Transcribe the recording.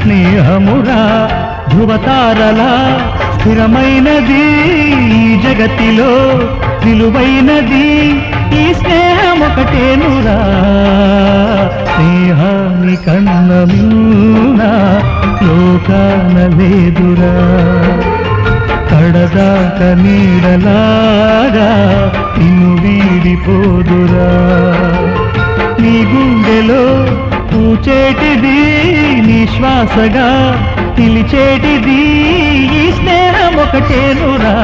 స్నేహమురా ధృవతారలా స్థిరమైనది ఈ జగతిలో విలువైనది ఈ స్నేహం ఒకటేనురా స్నేహాన్ని కన్నమిన్నా లోకాన లేదురా కడదాక నీడలాగా నిన్ను వీడిపోదురా నీ గుండెలో పూచేటిది నీ శ్వాసగా పిలిచేటిది ఈ స్నేహం ఒకటేనురా